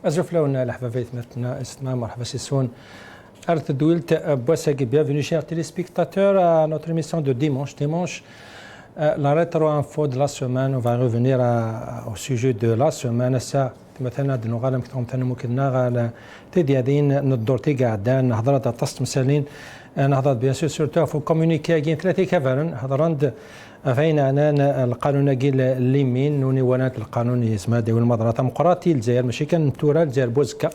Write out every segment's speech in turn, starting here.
Azoflaouna, la Havavait maintenant, Estma, Marhaba Sissoun, Art Douilt, Boissag, bienvenue chers téléspectateurs à notre émission de dimanche. La rétro-info de la semaine, on va revenir au sujet de la semaine. Ça, مثلا د نغالم كتقوم ثاني ممكن نغال تدي هذين ندورتي قاعدان هضرات تصت مسالين نهضر بيان سور سورتو فو كومونيكي كاين ثلاثه كفرن هضرند فين انا القانون قيل اليمين نوني ونات القانون يسمى ديال المضرات ديمقراطي الجزائر ماشي كان تورا الجزائر بوزكا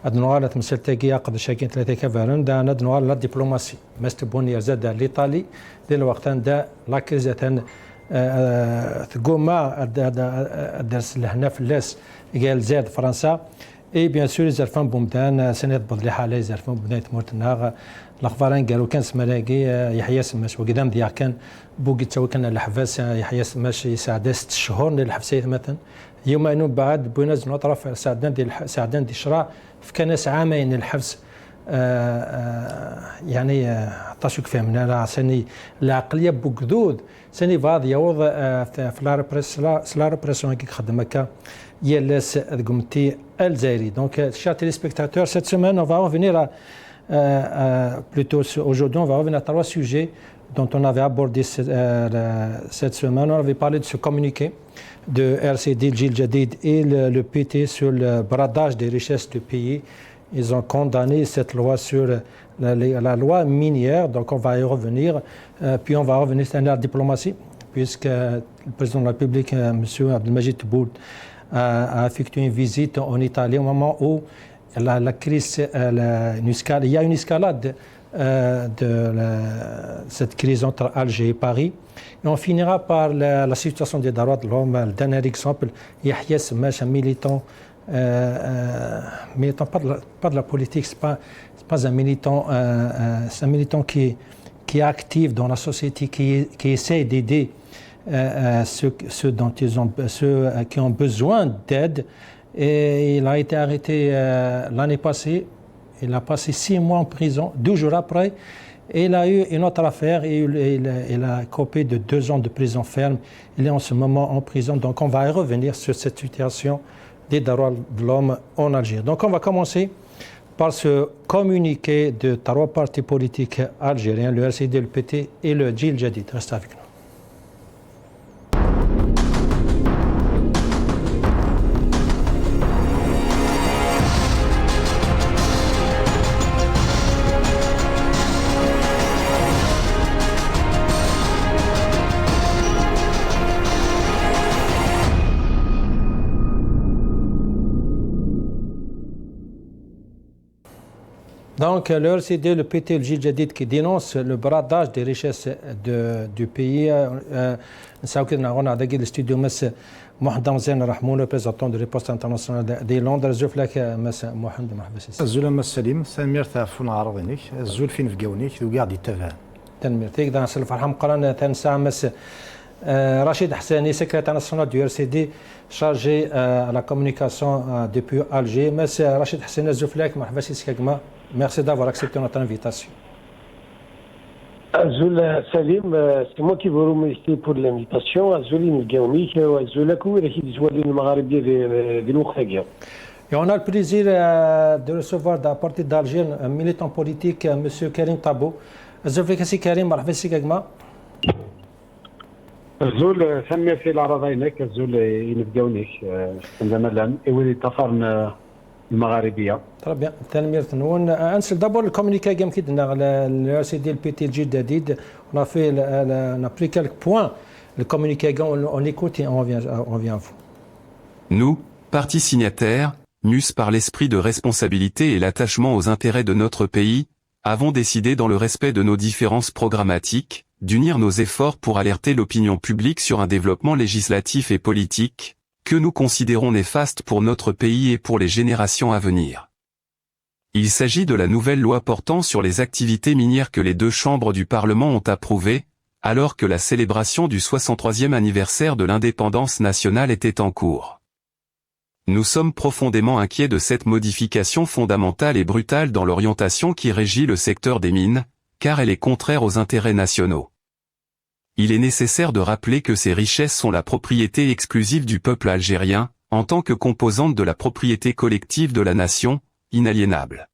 هاد نغال تمثل تاكي يقضي شاكين ثلاثه كفرن دا هاد نغال لا دبلوماسي مستبوني زاد الايطالي ديال الوقت دا لا كريز تقوما درس لهنا في اللاس قال زاد فرنسا اي بيان سور زرفان بومدان سنه بضلي حاله زرفان بومدان تمرتنا الاخبارين قالوا كان سملاقي يحيى سماش وقدام ديال كان بوقي تو كان الحباس يحيى سماش يساعد 6 شهور للحبسيه مثلا يوم انه بعد بوناز نطرف ساعدان دي شراء في كناس عامين الحبس يعني عطاشوك فهمنا لا سني العقليه بوكدود سني فاض يوض في لا ريبريسيون كي خدم هكا يلاس قمتي الجزائري دونك chers téléspectateurs cette semaine on va revenir plutôt aujourd'hui on va revenir à trois sujets dont on avait abordé cette semaine on avait parlé de ce communiqué de RCD Jil Jadid et le PT sur le bradage des richesses du pays. Ils ont condamné cette loi sur la loi minière, donc on va y revenir. Puis on va revenir sur la diplomatie, puisque le président de la République, M. Abdelmajid Tebboune, a effectué une visite en Italie au moment où la crise, il y a une escalade de cette crise entre Alger et Paris. Et on finira par la situation des droits de l'homme. Le dernier exemple, Yahya Semash, un militant pas de la politique, c'est pas un militant, c'est un militant qui est actif dans la société, qui essaie d'aider ceux qui ont besoin d'aide. Et il a été arrêté l'année passée. Il a passé 6 mois en prison, 12 jours après. Et il a eu une autre affaire et il a copé de 2 ans de prison ferme. Il est en ce moment en prison. Donc on va y revenir sur cette situation des droits de l'homme en Algérie. Donc on va commencer par ce communiqué de 3 partis politiques algériens, le RCD, le PT et le Jil Jadid. Restez avec nous. Donc, le RCD, le PT, le Jil Jadid qui dénonce le bradage des richesses du pays. On a le studio M. Mohamed Mzen Rahmoun, le président de Riposte internationale de Londres. Je vous remercie, M. Mohamed Mahbassi. الزول أما السليم سامير تعرفون عرضينك الزول فين في قونيك وقاعد يتفاهم. تنمير تيك دان سلف الحم قرن تنسى مس Rachid Hassani, secrétaire national du RCD, chargé à la communication depuis Alger. Monsieur Rachid Hassani, merci d'avoir accepté notre invitation. Azul Salim, c'est moi qui vous remercie pour l'invitation. Azulim Gaoumi, Azulakou, et Hizwalin Magharibi de l'Oukhagir. Et on a le plaisir de recevoir d'apporter d'Alger un militant politique, M. Karim Tabo. Azul Karim, merci Kagma. الزول سمي في العرضينك الزول ينبقاونيك زمان اولي تفرن المغاربيه. Très bien. تنمير تنون انسل d'abord le communiqué qui دنا le RCD le PT Jil Jadid on a pris quelques points le communiqué on écoute et on revient à vous. Nous, partis signataires, mus par l'esprit de responsabilité et l'attachement aux intérêts de notre pays, avons décidé dans le respect de nos différences programmatiques d'unir nos efforts pour alerter l'opinion publique sur un développement législatif et politique, que nous considérons néfaste pour notre pays et pour les générations à venir. Il s'agit de la nouvelle loi portant sur les activités minières que les 2 chambres du Parlement ont approuvée, alors que la célébration du 63e anniversaire de l'indépendance nationale était en cours. Nous sommes profondément inquiets de cette modification fondamentale et brutale dans l'orientation qui régit le secteur des mines, car elle est contraire aux intérêts nationaux. Il est nécessaire de rappeler que ces richesses sont la propriété exclusive du peuple algérien, en tant que composante de la propriété collective de la nation, inaliénable.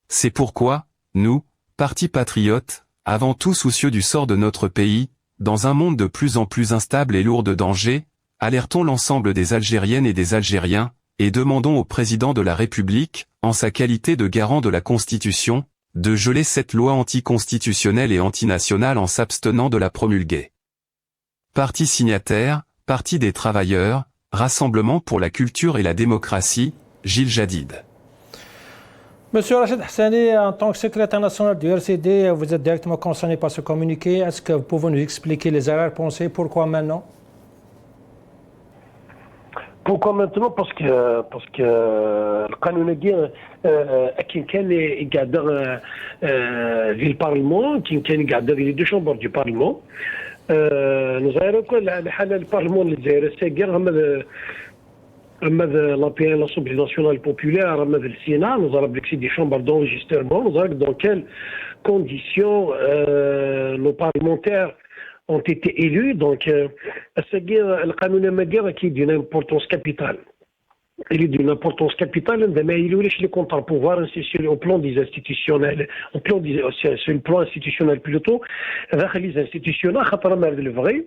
C'est pourquoi, nous, partis patriotes, avant tout soucieux du sort de notre pays, dans un monde de plus en plus instable et lourd de dangers, alertons l'ensemble des Algériennes et des Algériens, et demandons au président de la République, en sa qualité de garant de la Constitution, de geler cette loi anticonstitutionnelle et antinationale en s'abstenant de la promulguer. Parti signataire, Parti des travailleurs, Rassemblement pour la culture et la démocratie, Gilles Jadid. Monsieur Rachid Hassani, en tant que secrétaire national du RCD, vous êtes directement concerné par ce communiqué. Est-ce que vous pouvez nous expliquer les erreurs pensées? Pourquoi maintenant? Pourquoi maintenant? Parce que le قانون كان يقعد في البارلمان كان يقعد في les deux chambres du parlement. نظهر كل الحالة البارلمان الجزائري أما l'Assemblée nationale populaire, أما le Sénat, nous avons des chambres d'enregistrement, nous avons dans quelles conditions nos parlementaires ont été élus. Donc, le قانون المدير qui est d'une importance capitale. Il est d'une importance capitale عندما يلوش les contre-pouvoirs au plan des institutionnels, sur le plan institutionnel plutôt, داخل les institutionnels خاطر ما le vrai.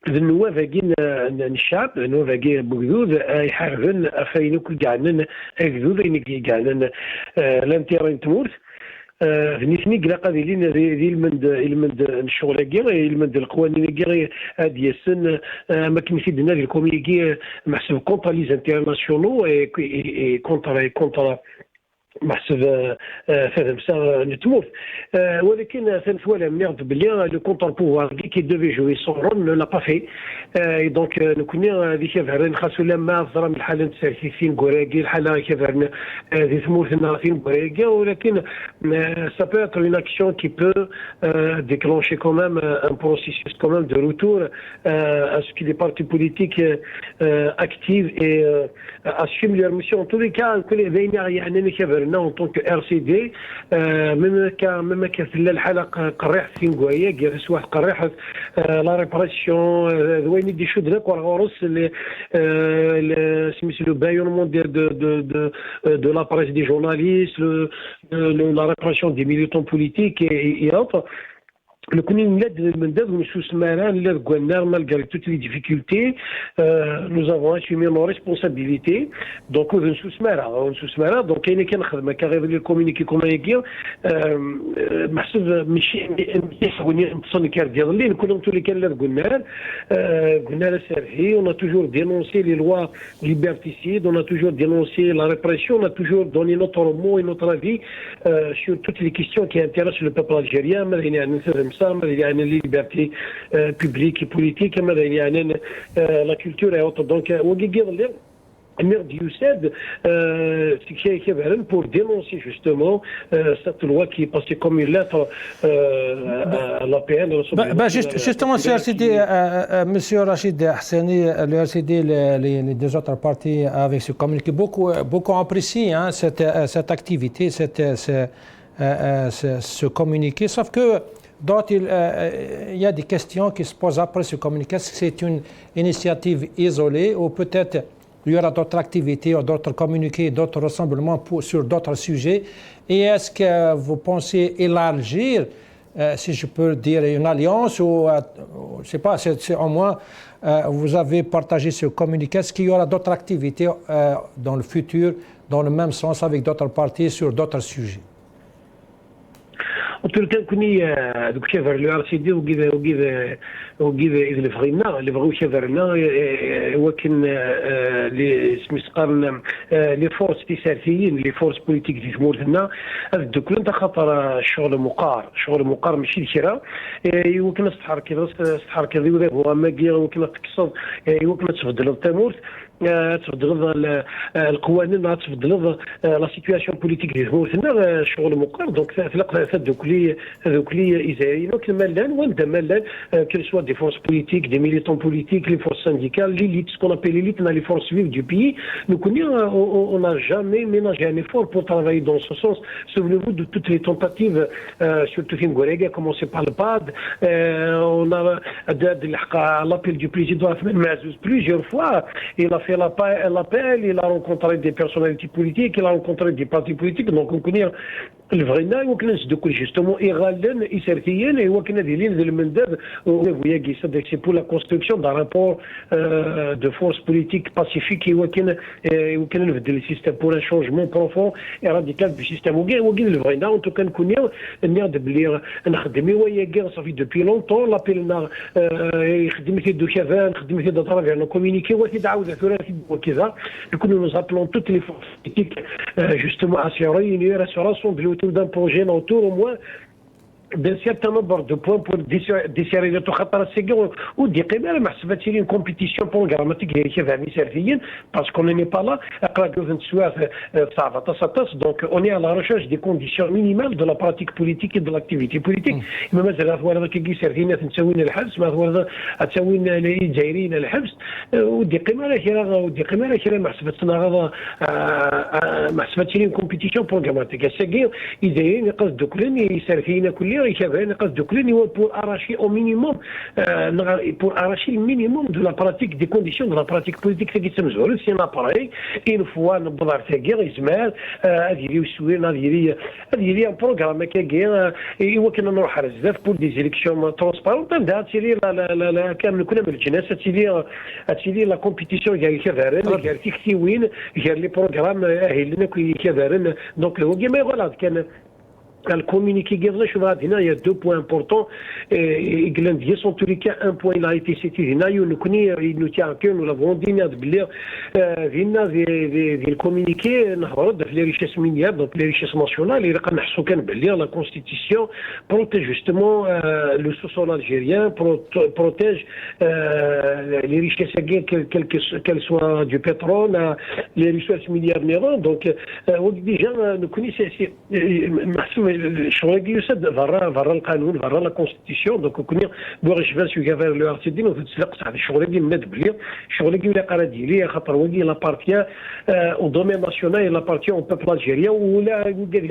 النواب كاين الشعب النواب كاين بوغدود يحاربن افاينوك كاعن اكذوب كاعن لانتيرين تموت نيتني كلا قادرين المند الشغل كاع المند القوانين كاع هاد يسن ما كنفيدنا الكوميكي محسوب كونتر لي انترناسيونو اي كونتر محسب فهم ça نتموت ولكن ثاني نعرف بلي لو كونتر بوفوار كي دوفي جوي سون رول لا با في دونك نكوني ذيك فعلا خاصو لما ضرب الحاله نتسالسي فين كوراكي الحاله كيفعلنا ذي ثمورتنا فين كوراكي ولكن ça peut être une action qui peut déclencher quand même un processus quand même de retour à ce que les partis politiques activent et assument leur mission. En tous les cas en tant que RCD même كان الحلقه قريح في نقايا جالس واحد قريح لا ريبريسيون وين يدي شدرك ورغورس سميتو لو بايونمون de la presse des journalistes, la répression des militants politiques et autres. Le malgré toutes les difficultés, nous avons assumé nos responsabilités. Donc, donc, il y a qui le communiqué comme il y on a toujours dénoncé les lois liberticides, on a toujours dénoncé la répression, on a toujours donné notre mot et notre avis sur toutes les questions qui intéressent le peuple algérien. ماذا يعني liberté publique et politique ماذا يعني la culture et autres. Donc وقيقيض Amir Youssed, qui est pour dénoncer justement cette loi qui est passée comme une lettre à l'APN. Justement, sur RCD, Monsieur Rachid Hassani, le RCD, les deux autres partis avec ce communiqué, beaucoup apprécient cette activité, ce communiqué, sauf que d'autres, il y a des questions qui se posent après ce communiqué. Est-ce que c'est une initiative isolée ou peut-être il y aura d'autres activités, d'autres communiqués, d'autres rassemblements sur d'autres sujets? Et est-ce que vous pensez élargir, si je peux dire, une alliance ou je ne sais pas, au moins vous avez partagé ce communiqué. Est-ce qu'il y aura d'autres activités dans le futur, dans le même sens, avec d'autres partis sur d'autres sujets? كوني دوك شافر لو ار سي دي وكيف اذا فغينا اللي بغاو شافرنا ولكن لي سميسقارن لي فورس تيسارتيين لي فورس بوليتيك في جمهورنا هذا كل انت خاطر شغل مقار ماشي لكرا يمكن استحرك كذا هو ما يمكن تكسر يمكن تفضل التمورت تفضل القوانين تفضل لا سيتوياسيون بوليتيك ديال جمهورنا شغل مقار دونك تلقى هذوك لي إزايين وكل مالان وانت مالان كل سوا des forces politiques, des militants politiques, les forces syndicales, l'élite, ce qu'on appelle l'élite, les forces vives du pays. Nous on n'a jamais ménagé un effort pour travailler dans ce sens. Souvenez-vous de toutes les tentatives, surtout Fingorega, commencé par le PAD, on a l'appel du président Ahmed Mazouz plusieurs fois. Il a fait l'appel, il a rencontré des personnalités politiques, il a rencontré des partis politiques. Donc on connaît الفغينا وكنا نصدقوا جوستومون ايغالا يسارتيين وكنا دايرين المنداب وياكي صدق سي بور لا كونستركسيون دان رابور دو فورس بوليتيك باسيفيك وكنا نبدل السيستم بور ان شونجمون بروفون اي راديكال في السيستم وكي الفغينا اون توكا نكون نقدر بلي نخدم وياكي صافي دوبي لونطون لابيلنا يخدم في دو شافان خدم في داترافير نو كومونيكي وتعاود ثلاثي وكذا نكونوا نزابلون توت لي فورس بوليتيك جوستومون اسيوري راسون d'un projet autour au moins d'un certain nombre de points pour desserrer le خطر السجن ودي قبل محسبات سيرين كومبيتيسيون بروغراماتيك هي كيف عمي سيرفيين باسكو on n'est pas là اقرا جوفن سواف صعبه تصطس donc on est à la recherche des conditions minimales de la pratique politique et de l'activité politique ما مازال هذا كي سيرفينا تسوين الحبس ما هو تسوين الجزائريين الحبس ودي قيمه كذا محسبات هذا محسبات سيرين كومبيتيسيون بروغراماتيك السجن يديرين قصد كلن يسرفينا كل pour arracher au minimum, pour arracher le minimum de la pratique, des conditions de la pratique politique. C'est un appareil, une fois, nous pouvons faire guerre, Ismaël, un programme qui est guerre, et où nous avons pour des élections transparentes, la compétition, il y a les programmes, donc, voilà, le communiqué Guerlain, je vois, il y a 2 points importants. Et Glendier, en tous les cas, un point, il a été cité. Il nous tient à cœur, nous l'avons dit, il y a le communiqué, les richesses minières, donc les richesses nationales, il y a la Constitution protège justement le sous-sol algérien, protège les richesses qu'elles soient du pétrole, les richesses minières néron. Donc, déjà, nous connaissons الشغل يسد برا القانون برا لا كونستيتيسيون دونك كنا بغا الشباب شو كافر لو ارتيدين وتسلق صح الشغل ديال الناد بلي الشغل ديال قرا ديالي خاطر ودي لا بارتيا او دومين ناسيونال لا بارتيا اون بوبل الجيريا ولا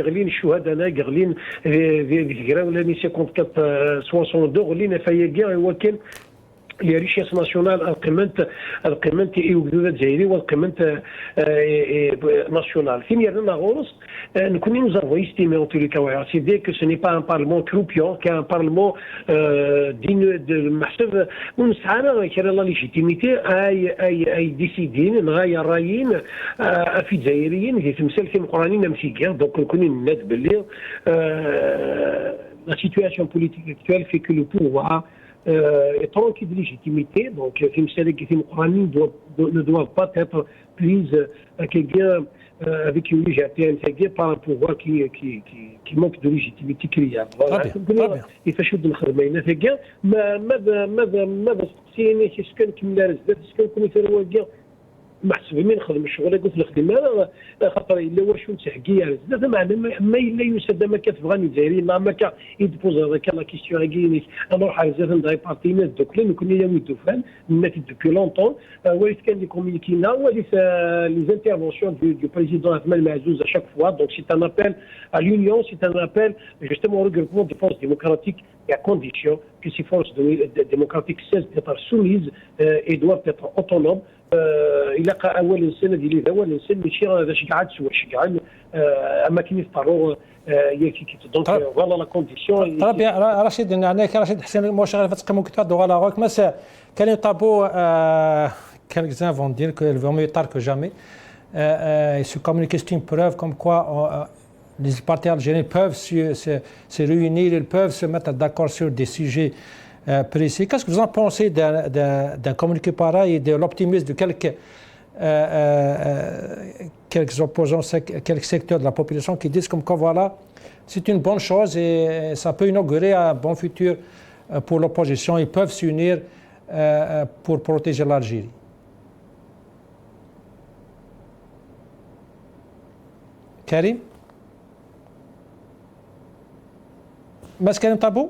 غلين الشهداء انا غلين في كرا ولا 54 62 غلين فيا هو كان les richesses nationales القيمة الجدودة الجزائرية والقيمة nationale. فين يرنا غورس نكون nous avons estimé en tous les cas وعسيدي que ce n'est pas un parlement croupion qu'un parlement digne de محسب ونسعنا كرا لا ليجيتيميتي اي ديسيدين نغايا رايين في الجزائريين في تمثال في القرانين مسيكير دونك نكون ناد باللي la situation politique actuelle fait que le pouvoir est tranquille de légitimité, donc ne doivent pas être prises à quelqu'un avec une légèreté par un pouvoir qui manque de légitimité criarde. Voilà. يفشد الخدمين ثقة ماذا سقسيني سكن كمل سكن كوني ثروة محسوب من خدم الشغل قلت الخدمه خاطر الا واش تحكي زاد ما الا يسد ما كتبغى الجزائري ما كا يدبوز هذاك لا كيستيون هكيني نروح زاد نداي بارتينات دوك لي كنا يوم يدوفان ماتي دوبي لونطون وليت كان دي كومونيكينا وليت لي انترفونسيون دو بريزيدون احمد معزوز à chaque fois donc c'est un appel à l'union c'est un appel justement au regroupement des forces démocratiques et à condition que ces forces démocratiques cessent d'être soumises et doivent être autonomes الى اول انسان ديالي اول انسان ماشي هذا شي قاعد سوا شي قاعد اما كاين يضطروا دونك فوالا لا كونديسيون طيب يا رشيد هناك رشيد حسين مشغل في تقييم كتاب دو غالا روك مس كان طابو quelques-uns vont dire qu'il vaut mieux tard que jamais ce communiqué c'est une preuve comme quoi les partis algériens peuvent se réunir, ils peuvent se mettre d'accord sur des sujets précis. Qu'est-ce que vous en pensez d'un communiqué pareil et de l'optimisme de quelques opposants, quelques secteurs de la population qui disent comme quoi voilà, c'est une bonne chose et ça peut inaugurer un bon futur pour l'opposition. Ils peuvent s'unir pour protéger l'Algérie. Karim? Mas Karim Tabou?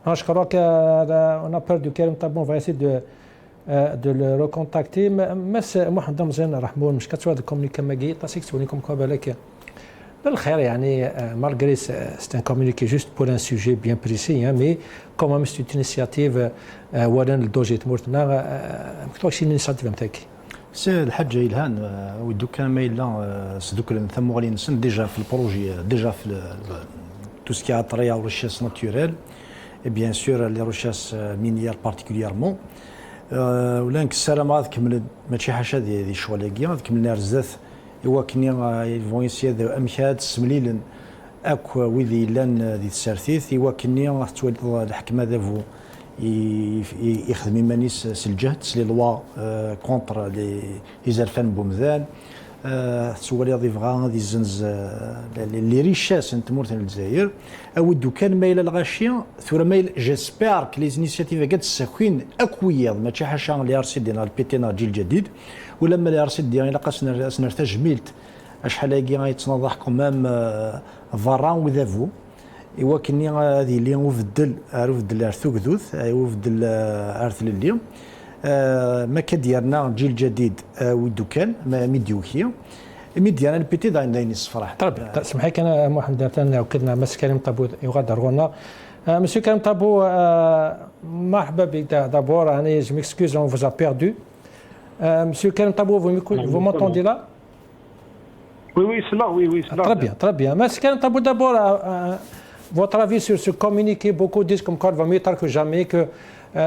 Non, je crois qu'on a peur de Karim Tabou, on va essayer de le recontacter. Mais Mohamed Mzen Rahmoun, مش كتسوى de communiquer ماجي تاسيك سونيكم قبلك بالخير يعني malgré c'est un communiqué juste pour un sujet bien précis hein, mais quand même c'est une initiative ورن الدوجي تمورتنا مكتوب شي initiative نتاعك سي الحاجه إلهان ودو كان ما الا صدوك ثمو غالي نسن ديجا في البروجي ديجا في تو سكي عطريا وريشيس ناتوريل et bien sûr les recherches minières particulièrement ولا نكسر ما تكمل ماشي حاجه دي شوالاكيا تكملنا رزاف ايوا كني فون يسيد امكاد سمليلن اك ويدي لان دي السارثيث ايوا كني راح تولد الحكمه دافو يخدم مانيس سلجهد لي لوا كونتر لي زرفان بومذان تسولي ضيفغا دي زنز لي ريشاس نتمورت الجزائر اودو كان مايل الغاشيه ثورا مايل جيسبير كلي زينيسياتيف قد السكوين اكويض ماشي حاجه لي ارسي ديال البيتينا جيل جديد ولما لي ارسي ديال الا قاسنا تجميلت شحال هاكي غيتناضح كمام فاران وذافو ايوا كني هذه اللي وفدل ارثو كذوث وفدل ارث لليوم ما كديرنا جيل جديد ودو كان ميديوكيا ميديانا البيتي داين الصفراح طيب سمحي كان محمد درتنا وكدنا مس كريم طابو يغادر هنا مسيو كريم طابو مرحبا بك دابور يعني je m'excuse on vous a perdu monsieur Karim Tabou vous m'entendez là oui c'est là oui c'est là très bien monsieur Karim Tabou d'abord votre avis sur ce communiqué beaucoup disent comme quoi il va mieux tard que jamais que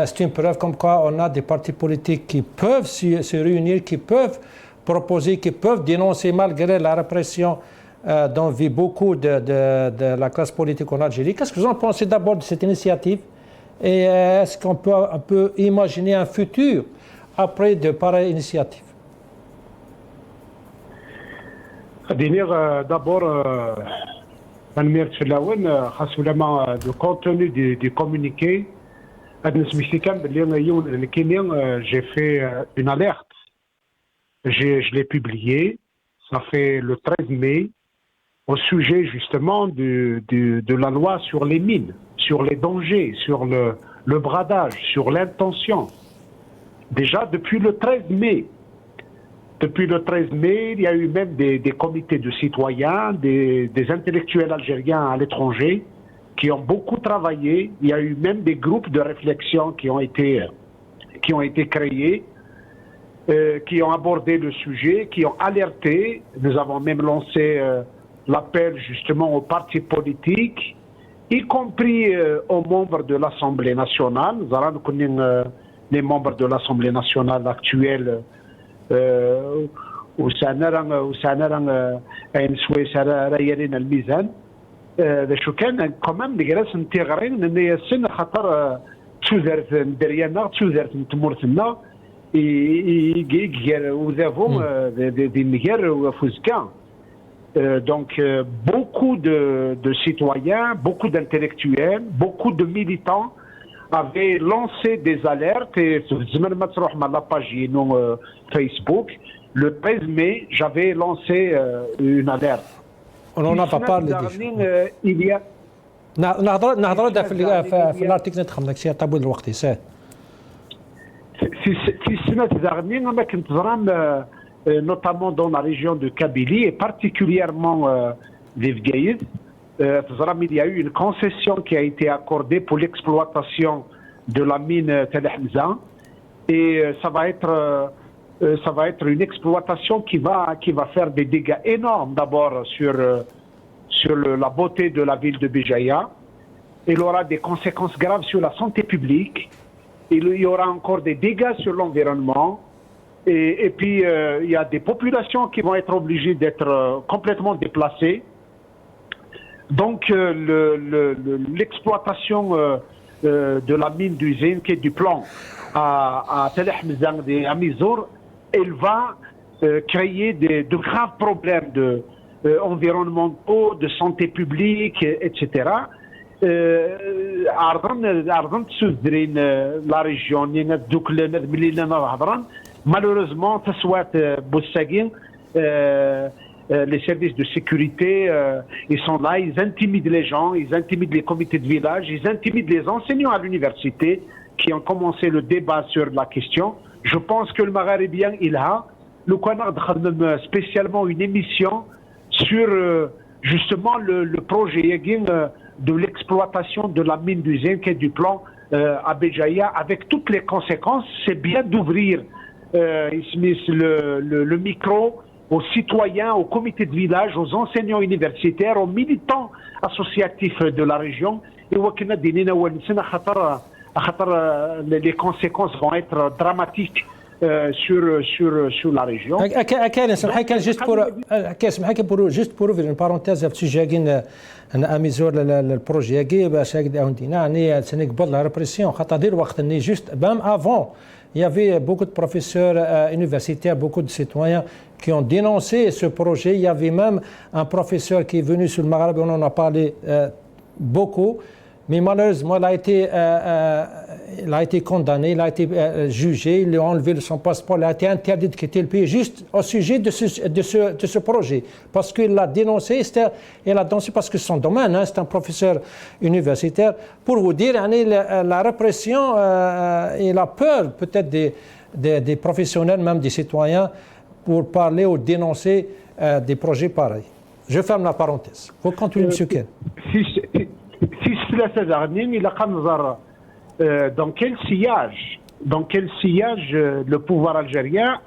c'est une preuve comme quoi on a des partis politiques qui peuvent se réunir, qui peuvent proposer, qui peuvent dénoncer malgré la répression dont vit beaucoup de la classe politique en Algérie. Qu'est-ce que vous en pensez d'abord de cette initiative et est-ce qu'on peut imaginer un futur après de pareilles initiatives? D'abord, le contenu du communiqué. J'ai fait une alerte. Je l'ai publié, ça fait le 13 mai, au sujet justement de la loi sur les mines, sur les dangers, sur le bradage, sur l'intention. Déjà depuis le 13 mai. Depuis le 13 mai, il y a eu même des comités de citoyens, des intellectuels algériens à l'étranger, qui ont beaucoup travaillé. Il y a eu même des groupes de réflexion qui ont été créés, qui ont abordé le sujet, qui ont alerté. Nous avons même lancé l'appel justement aux partis politiques, y compris aux membres de l'Assemblée nationale. Nous allons connaître les membres de l'Assemblée nationale actuelle. شو كان كمان نجلس نتغرين ان السن خطر تشوزرت دريانا تشوزرت تمورتنا يجير وذافهم دي نجر وفوزكا donc beaucoup de citoyens, beaucoup d'intellectuels, beaucoup de militants avaient lancé des alertes et زمان ما تروح مع لاباج Facebook le 13 mai j'avais lancé une alerte. On n'en a pas parlé déjà. نهضروا في الارتيكل نتخم داك الشيء طابو الوقت ساه في السنة الزغنية ما كنت زرام notamment dans la région de Kabylie et particulièrement d'Evgaïd. Il y a eu une concession qui a été accordée pour l'exploitation de la mine Tel Hamza et ça va être une exploitation qui va faire des dégâts énormes d'abord sur la beauté de la ville de Béjaïa. Il aura des conséquences graves sur la santé publique. Il y aura encore des dégâts sur l'environnement. Et puis, il y a des populations qui vont être obligées d'être complètement déplacées. Donc, l'exploitation de la mine d'usine qui est du plan à Tel Hamza et à Mizour, elle va créer de graves problèmes environnementaux, de santé publique, etc. عرضن تسودرين لا ريجيون دوك ملي لنا هضران مالوريزمون تسوات بوساكين les services de sécurité, ils sont là, ils intimident les gens, ils intimident les comités de village, ils intimident les enseignants à l'université qui ont commencé le débat sur la question. Je pense que le Maghrébien, il a le Canard spécialement une émission sur justement le projet de l'exploitation de la mine du zinc et du plomb à Béjaïa, avec toutes les conséquences. C'est bien d'ouvrir le micro aux citoyens, aux comités de village, aux enseignants universitaires, aux militants associatifs de la région. Et les conséquences vont être dramatiques sur la région. Juste pour ouvrir une parenthèse في السجاجين أنا أميزور البروجي يجي باش هكذا عندنا يعني سنقبل la répression خاطر دير وقت إني juste même avant il y avait beaucoup de professeurs universitaires, beaucoup de citoyens qui ont dénoncé ce projet. Il y avait même un professeur qui est venu sur le Maghreb, on en a parlé beaucoup. Mais malheureusement, il a été condamné, il a été jugé, il lui a enlevé son passeport, il a été interdit de quitter le pays juste au sujet de ce projet. Parce qu'il l'a dénoncé, il a dénoncé parce que son domaine, c'est un professeur universitaire. Pour vous dire, la répression et la peur peut-être des professionnels, même des citoyens, pour parler ou dénoncer des projets pareils. Je ferme la parenthèse. Vous continuez, M. Ken. Dans quel sillage le pouvoir algérien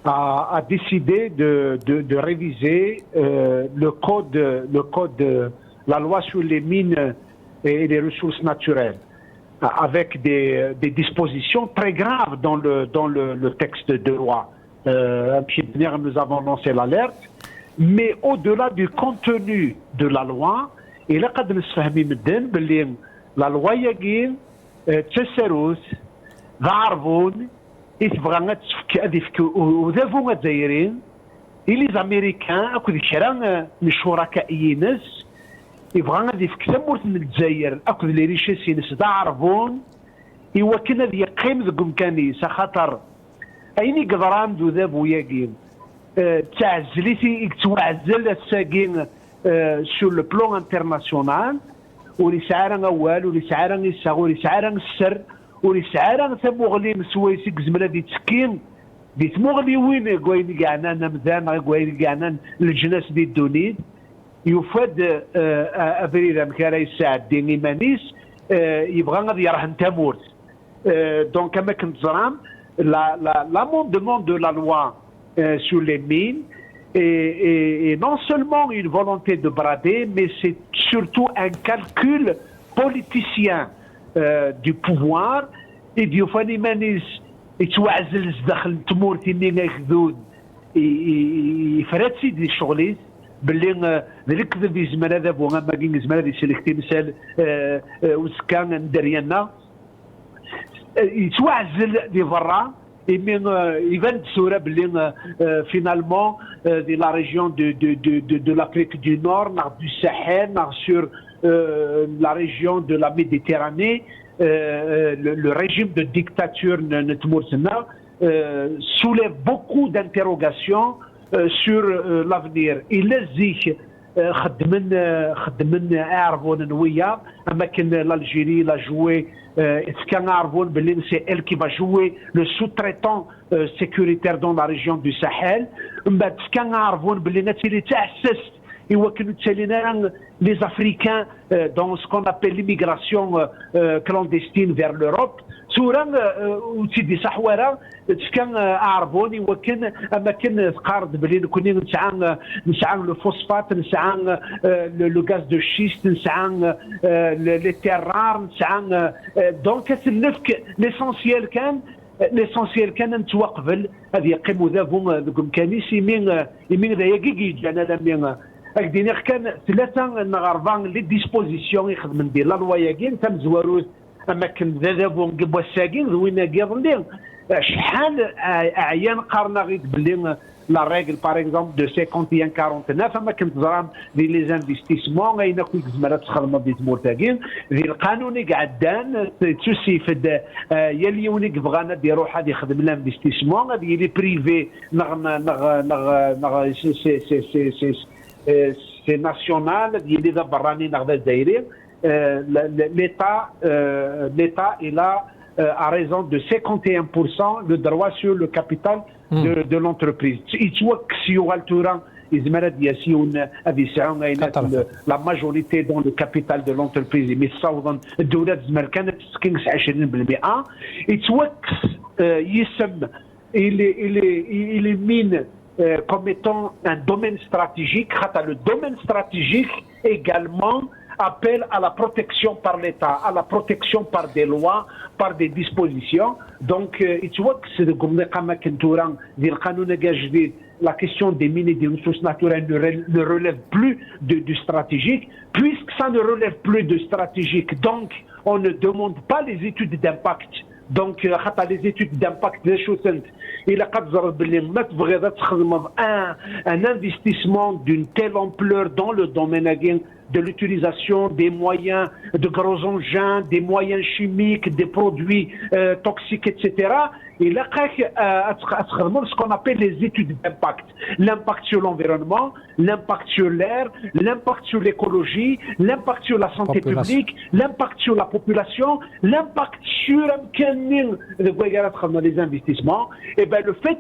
a décidé de réviser le code, la loi sur les mines et les ressources naturelles, avec des dispositions très graves dans le texte de loi. Nous avons lancé l'alerte, mais au-delà du contenu de la loi, إلا قد نسفهمي مدن باللي لا لوا ياكين تساروس ضعرفون يتبغى غتفك هذيك وذافو الجزائريين إلي زاميريكان أكو شرا من الشركاء ينس يبغى غادي يفك ثمورت من الجزائر أكو لي ريشيس ينس ضعرفون إوا كان هذا يقيم ذوك مكانيس خاطر أيني قدران ذو ذافو ياكين تعزليتي توعزل الساكين sur le plan international ولسعارن أول ولسعارن يساق ولسعارن السر ولسعارن ثموغلين سويسي زملا دي تسكين دي تموغلي وين قويني قاعنا نمذان قويني قاعنا الجناس دي الدونيد يفاد أبريد أمكارا يساعد دين إيمانيس يبغى غادي يرهن تامورت دونك كما كنت زرام l'amendement de la loi sur les mines et non seulement une volonté de brader, mais c'est surtout un calcul politicien du pouvoir et du phénomène يتوعزل داخل تمورتي اللي ياخذون يفراتسي دي شغليت باللي ذلك ذي زمان هذا بوغا ما كاين زمان هذا سيليكتي مثال وسكان دريانا يتوعزل دي برا et même Ivan Soura finalement de la région de l'Afrique du Nord, du Sahel, sur la région de la Méditerranée, le régime de dictature Netmoursena soulève beaucoup d'interrogations sur l'avenir. Il dit خدمن اعرفون نويا اما كان l'Algérie l'a joué كان عارفون باللي سي elle qui va jouer le sous-traitant sécuritaire dans la région du Sahel من بعد كان عارفون باللي نتيلي تاسست إوا كانوا تسالينا les Africains dans ce qu'on appelle l'immigration clandestine vers l'Europe سورا وتيدي صحوره كان عارفون إوا كان اما كان تقارد باللي كنا نسعى لو فوسفات نسعى لو غاز دو شيست نسعى لي تيرار نسعى دونك النفك ليسونسيال كان نتوقفل هذه يقيموا ذابهم كمكانيس يمين ذا يجي جانا لمين أكديني كان ثلاثة نغربان لي ديسبوزيسيون يخدم ديال لا لوا ياكين تم زواروز أما كان ذابهم قبوا الساكين وين قاضلين شحال أعيان قارنا غير باللي la règle par exemple de 51-49 اما كنت زرام ديال لي زانفستيسمون غاينا كل زمرات تخدم دي تمورتاكين ديال القانوني قعدان تسيفد يليونيك بغانا دير روحها دي يخدم لانفستيسمون هذه لي بريفي سي ناسيونال ديال لي براني نغدا الجزائري l'État il a à raison de 51% le droit sur le capital de l'entreprise. La majorité dans le capital de l'entreprise يصوضن الدولة زمان كانت تسكنس 20% يتوكس يسم il est mine comme étant un domaine stratégique. Le domaine stratégique également appelle à la protection par l'État, à la protection par des lois, par des dispositions. Donc, la question des mines et des ressources naturelles ne relève plus du stratégique. Puisque ça ne relève plus de stratégique, donc on ne demande pas les études d'impact. Donc, les études d'impact des choses, il a un investissement d'une telle ampleur dans le domaine de l'utilisation des moyens de gros engins, des moyens chimiques, des produits toxiques, etc. Il a ce qu'on appelle les études d'impact. L'impact sur l'environnement, l'impact sur l'air, l'impact sur l'écologie, l'impact sur la santé publique, l'impact sur la population, l'impact sur les investissements. Et bien le fait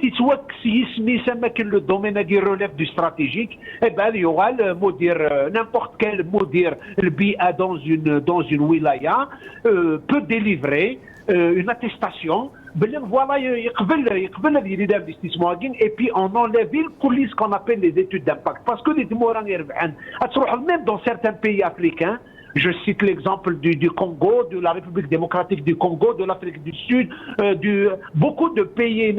que le domaine relève du stratégique, et bien il y aura le mot dire n'importe quel mot dire le BIA dans une wilaya peut délivrer une attestation. Voilà, il d'investissement et puis on enlève ce qu'on appelle les études d'impact. Parce que les même dans certains pays africains, je cite l'exemple du Congo, de la République démocratique du Congo, de l'Afrique du Sud, beaucoup de pays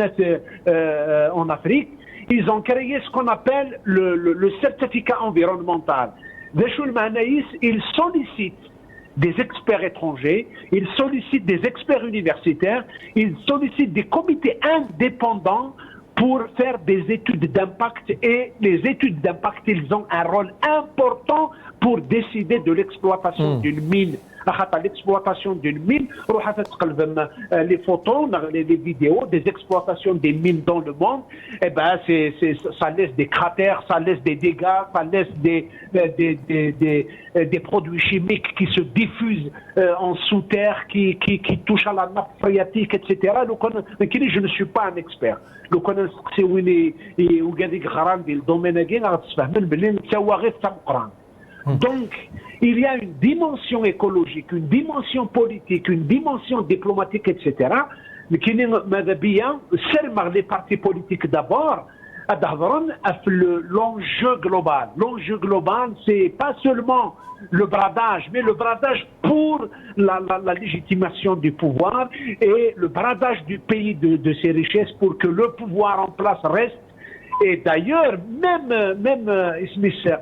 en Afrique, ils ont créé ce qu'on appelle le certificat environnemental. Ils sollicitent des experts étrangers, ils sollicitent des experts universitaires, ils sollicitent des comités indépendants pour faire des études d'impact. Et les études d'impact, ils ont un rôle important pour décider de l'exploitation d'une mine. L'exploitation d'une mine, les photos, les vidéos des exploitations des mines dans le monde, eh ben ça laisse des cratères, ça laisse des dégâts, ça laisse des produits chimiques qui se diffusent en sous-terre, qui touchent à la nappe phréatique, etc. Je ne suis pas un expert. Donc, il y a une dimension écologique, une dimension politique, une dimension diplomatique, etc. Mais qui n'est pas seulement les partis politiques d'abord, l'enjeu global. L'enjeu global, c'est pas seulement le bradage, mais le bradage pour la légitimation du pouvoir et le bradage du pays de ses richesses pour que le pouvoir en place reste. Et d'ailleurs, même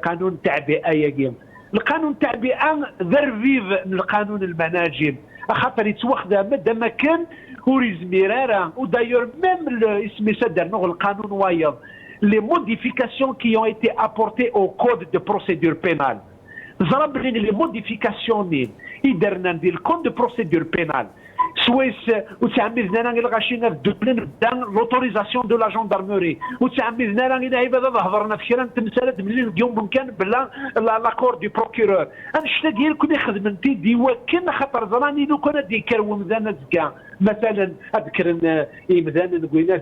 قانون تعبئة القانون التعبئة ذرفيف القانون المناجم خاطر يتوخذ ما كان وريز ميرارا ودايور ميم القانون وايض les modifications qui ont été apportées au code de procédure pénale. Les modifications dans le code de procédure pénale. L'autorisation de la gendarmerie l'accord du procureur مثلا اذكر مثلا قلنا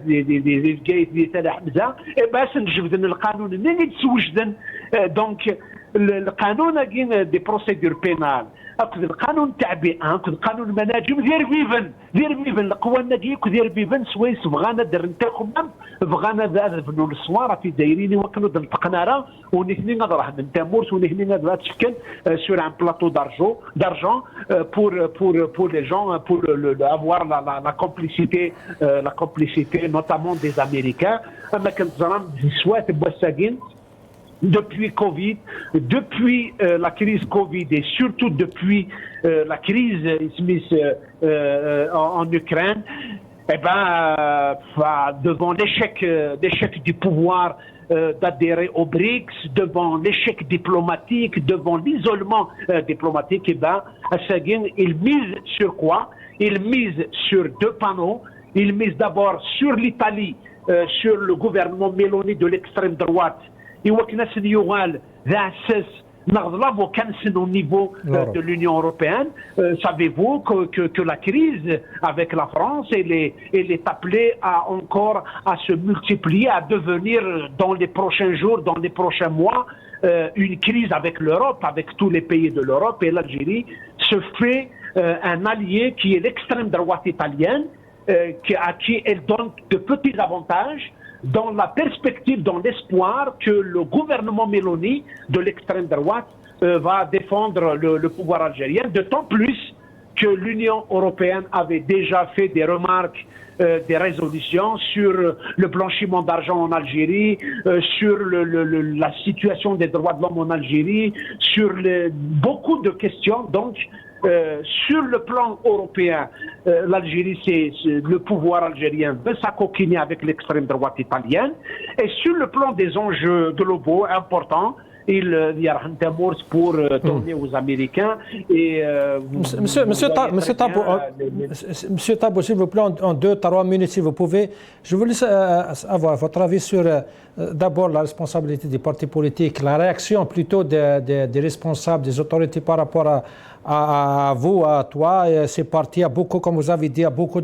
دي حمزه باش نجبدن القانون اللي تسوجدن دونك القانون دي بروسيدور بينال اخذ القانون التعبئه اخذ قانون المناجم دير فيفن القوانين ديك دير فيفن سويس بغانا در نتاخم بغانا بنو الصواره في دايرين وكنو نطقنا ونثني نروح من تامورس ونثني نروح تسكن sur un plateau d'argent pour les gens pour avoir la complicité notamment des Américains. Depuis Covid, depuis la crise Covid et surtout depuis la crise en Ukraine, eh ben, devant l'échec du pouvoir d'adhérer aux BRICS, devant l'échec diplomatique, devant l'isolement diplomatique, eh ben, Assagin, il mise sur quoi? Il mise sur deux panneaux. Il mise d'abord sur l'Italie, sur le gouvernement Meloni de l'extrême droite. Et au niveau de l'Union européenne, savez-vous que la crise avec la France, elle est appelée encore à se multiplier, à devenir dans les prochains jours, dans les prochains mois, une crise avec l'Europe, avec tous les pays de l'Europe. Et l'Algérie se fait un allié qui est l'extrême droite italienne, à qui elle donne de petits avantages, dans la perspective, dans l'espoir que le gouvernement Meloni de l'extrême droite va défendre le pouvoir algérien, d'autant plus que l'Union européenne avait déjà fait des remarques, des résolutions sur le blanchiment d'argent en Algérie, sur la situation des droits de l'homme en Algérie, sur beaucoup de questions. Donc, sur le plan européen, l'Algérie, le pouvoir algérien veut s'acoquiner avec l'extrême droite italienne. Et sur le plan des enjeux globaux importants, il y a un démorce pour tourner aux Américains. Et, Monsieur Tabo, s'il vous plaît, en 2-3 minutes, si vous pouvez, je voulais avoir votre avis sur d'abord la responsabilité des partis politiques, la réaction plutôt des responsables, des autorités par rapport à vous, à toi, et ces partis. Il y a beaucoup, comme vous avez dit, il y a beaucoup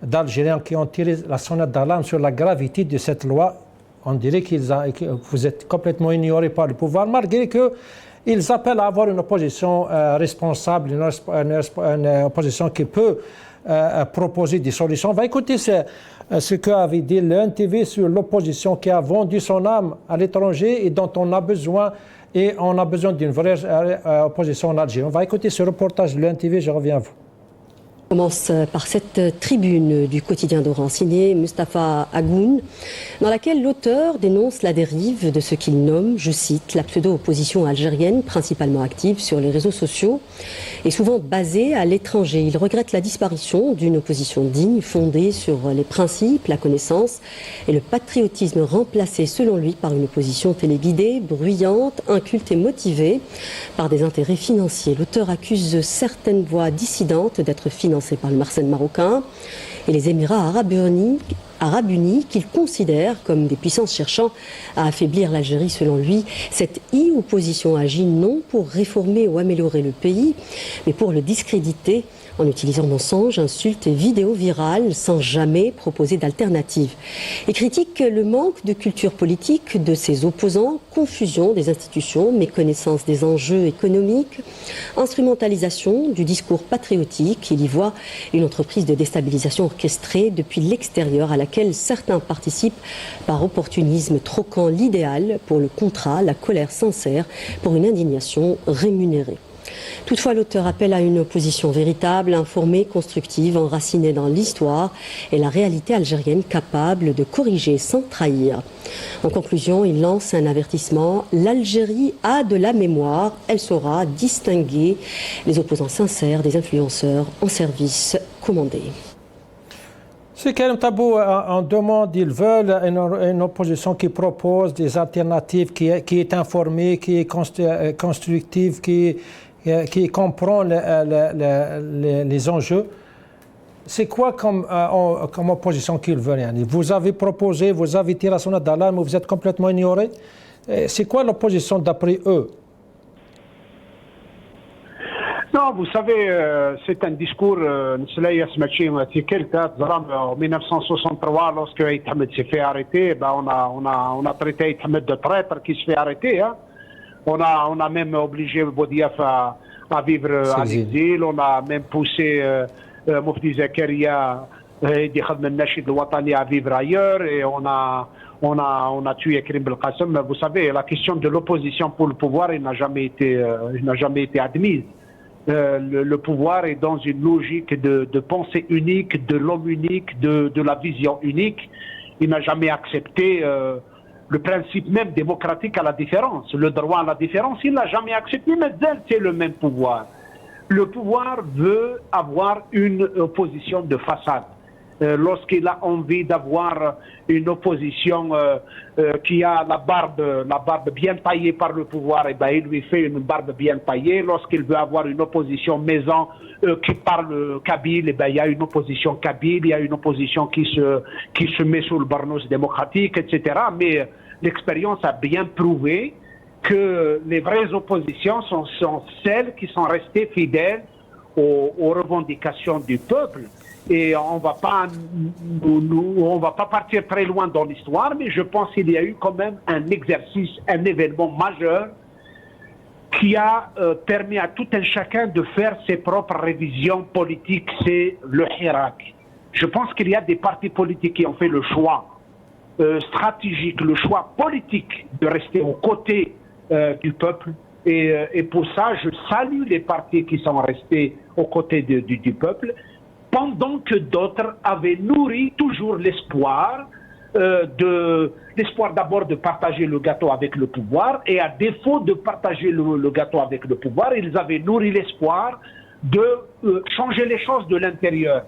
d'Algériens qui ont tiré la sonnette d'alarme sur la gravité de cette loi. On dirait que vous êtes complètement ignoré par le pouvoir, malgré qu'ils appellent à avoir une opposition responsable, une opposition qui peut proposer des solutions. On va écouter ce qu'avait dit l'NTV sur l'opposition qui a vendu son âme à l'étranger et dont on a besoin. Et on a besoin d'une vraie opposition en Algérie. On va écouter ce reportage de l'NTV, je reviens à vous. On commence par cette tribune du quotidien d'Oran signée Mustapha Agoun, dans laquelle l'auteur dénonce la dérive de ce qu'il nomme, je cite, la pseudo-opposition algérienne, principalement active sur les réseaux sociaux et souvent basée à l'étranger. Il regrette la disparition d'une opposition digne, fondée sur les principes, la connaissance et le patriotisme, remplacée selon lui par une opposition téléguidée, bruyante, inculte et motivée par des intérêts financiers. L'auteur accuse certaines voix dissidentes d'être financées par le Marseille marocain et les Émirats arabes unis qu'il considère comme des puissances cherchant à affaiblir l'Algérie. Selon lui, cette opposition agit non pour réformer ou améliorer le pays, mais pour le discréditer en utilisant mensonges, insultes et vidéos virales sans jamais proposer d'alternative. Et critique le manque de culture politique de ses opposants, confusion des institutions, méconnaissance des enjeux économiques, instrumentalisation du discours patriotique. Il y voit une entreprise de déstabilisation orchestrée depuis l'extérieur à laquelle certains participent par opportunisme, troquant l'idéal pour le contrat, la colère sincère pour une indignation rémunérée. Toutefois, l'auteur appelle à une opposition véritable, informée, constructive, enracinée dans l'histoire et la réalité algérienne, capable de corriger sans trahir. En conclusion, il lance un avertissement. L'Algérie a de la mémoire, elle saura distinguer les opposants sincères des influenceurs en service commandé. C'est Karim Tabo, on demande, ils veulent une opposition qui propose des alternatives, qui est informée, qui est constructive, qui comprend les enjeux. C'est quoi comme opposition qu'ils veulent? Vous avez proposé, vous avez tiré la sonnette d'alarme, vous êtes complètement ignoré. C'est quoi l'opposition d'après eux? Non, vous savez, c'est un discours, en 1963, lorsque Aït Hamed s'est fait arrêter, on a traité Aït Hamed de traître qui se fait arrêter. Hein. On a même obligé Boudiaf à vivre à l'exil, on a même poussé Moufti Zakaria à vivre ailleurs, et on a tué Karim Belkacem. Vous savez, la question de l'opposition pour le pouvoir, il n'a jamais été admise. Le pouvoir est dans une logique de pensée unique, de l'homme unique, de la vision unique. Il n'a jamais accepté le principe même démocratique à la différence, le droit à la différence, il n'a jamais accepté, mais c'est le même pouvoir. Le pouvoir veut avoir une opposition de façade. lorsqu'il a envie d'avoir une opposition qui a la barbe bien taillée par le pouvoir, et ben il lui fait une barbe bien taillée. Lorsqu'il veut avoir une opposition maison qui parle kabyle, et ben il y a une opposition kabyle, il y a une opposition qui se met sous le barnouze démocratique, etc. Mais l'expérience a bien prouvé que les vraies oppositions sont celles qui sont restées fidèles aux revendications du peuple. Et on va pas partir très loin dans l'histoire, mais je pense qu'il y a eu quand même un exercice, un événement majeur qui a permis à tout un chacun de faire ses propres révisions politiques, c'est le Hirak. Je pense qu'il y a des partis politiques qui ont fait le choix stratégique, le choix politique de rester aux côtés du peuple. Et pour ça, je salue les partis qui sont restés aux côtés du peuple, pendant que d'autres avaient nourri toujours l'espoir d'abord de partager le gâteau avec le pouvoir, et à défaut de partager le gâteau avec le pouvoir, ils avaient nourri l'espoir de changer les choses de l'intérieur.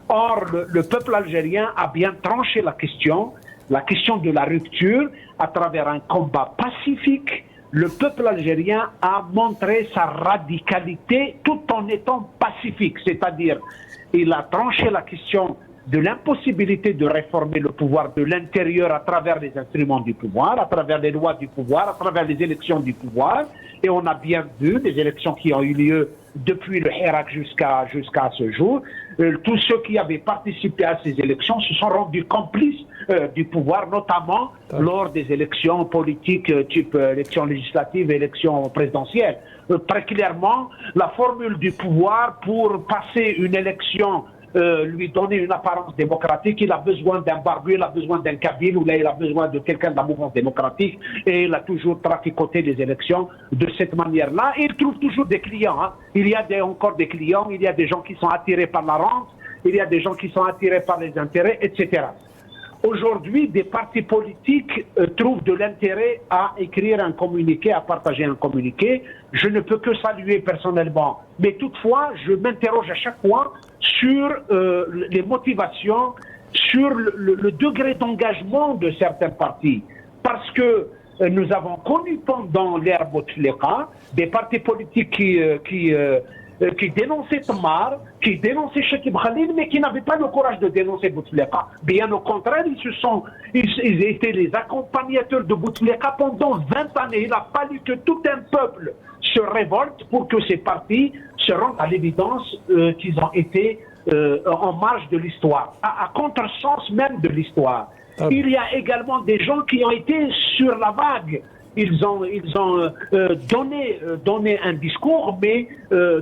Or, le peuple algérien a bien tranché la question de la rupture à travers un combat pacifique. Le peuple algérien a montré sa radicalité tout en étant pacifique, c'est-à-dire il a tranché la question de l'impossibilité de réformer le pouvoir de l'intérieur à travers les instruments du pouvoir, à travers les lois du pouvoir, à travers les élections du pouvoir. Et on a bien vu les élections qui ont eu lieu depuis le Hirak jusqu'à ce jour. Tous ceux qui avaient participé à ces élections se sont rendus complices du pouvoir, notamment lors des élections politiques type élections législatives et élections présidentielles. Très clairement, la formule du pouvoir pour passer une élection, lui donner une apparence démocratique, il a besoin d'un barbu, il a besoin d'un kabyle, ou là il a besoin de quelqu'un de la mouvance démocratique, et il a toujours traficoté les élections de cette manière-là. Et il trouve toujours des clients. Il y a encore des clients, il y a des gens qui sont attirés par la rente, il y a des gens qui sont attirés par les intérêts, etc. Aujourd'hui, des partis politiques trouvent de l'intérêt à écrire un communiqué, à partager un communiqué. Je ne peux que saluer personnellement. Mais toutefois, je m'interroge à chaque fois sur les motivations, sur le degré d'engagement de certains partis. Parce que nous avons connu pendant l'ère Bouteflika des partis politiques qui dénonçaient Tamar, qui dénonçaient Chekib Khalil, mais qui n'avaient pas le courage de dénoncer Bouteflika. Bien au contraire, ils étaient les accompagnateurs de Bouteflika pendant 20 années. Il a fallu que tout un peuple se révolte pour que ces partis se rendent à l'évidence qu'ils ont été en marge de l'histoire, à contresens même de l'histoire. Il y a également des gens qui ont été sur la vague. Ils ont donné un discours, mais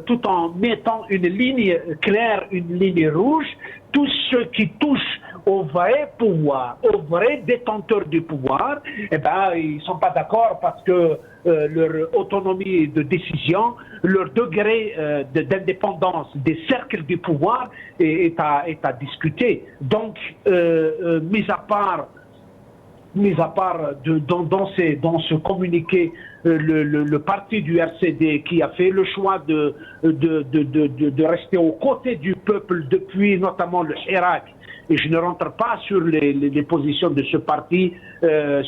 tout en mettant une ligne claire, une ligne rouge. Tous ceux qui touchent au vrai pouvoir, aux vrais détenteurs du pouvoir, eh ben, ils ne sont pas d'accord parce que leur autonomie de décision, leur degré d'indépendance des cercles du pouvoir est à discuter. Donc, mis à part dans ce communiqué, le parti du RCD qui a fait le choix de rester aux côtés du peuple depuis notamment le Hirak, et je ne rentre pas sur les positions de ce parti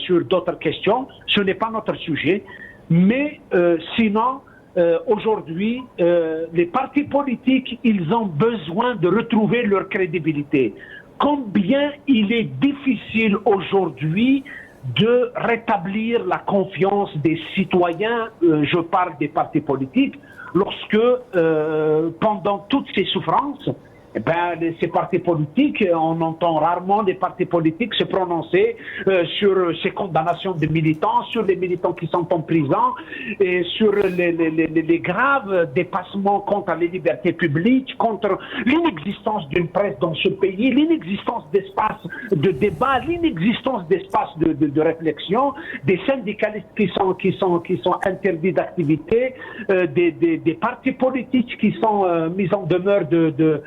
sur d'autres questions, ce n'est pas notre sujet, mais sinon aujourd'hui les partis politiques, ils ont besoin de retrouver leur crédibilité. Combien il est difficile aujourd'hui de rétablir la confiance des citoyens, je parle des partis politiques, lorsque pendant toutes ces souffrances, eh ben, ces partis politiques, on entend rarement des partis politiques se prononcer sur ces condamnations de militants, sur les militants qui sont en prison, et sur les graves dépassements contre les libertés publiques, contre l'inexistence d'une presse dans ce pays, l'inexistence d'espace de débat, l'inexistence d'espace de réflexion, des syndicalistes qui sont interdits d'activité, des partis politiques qui sont mis en demeure de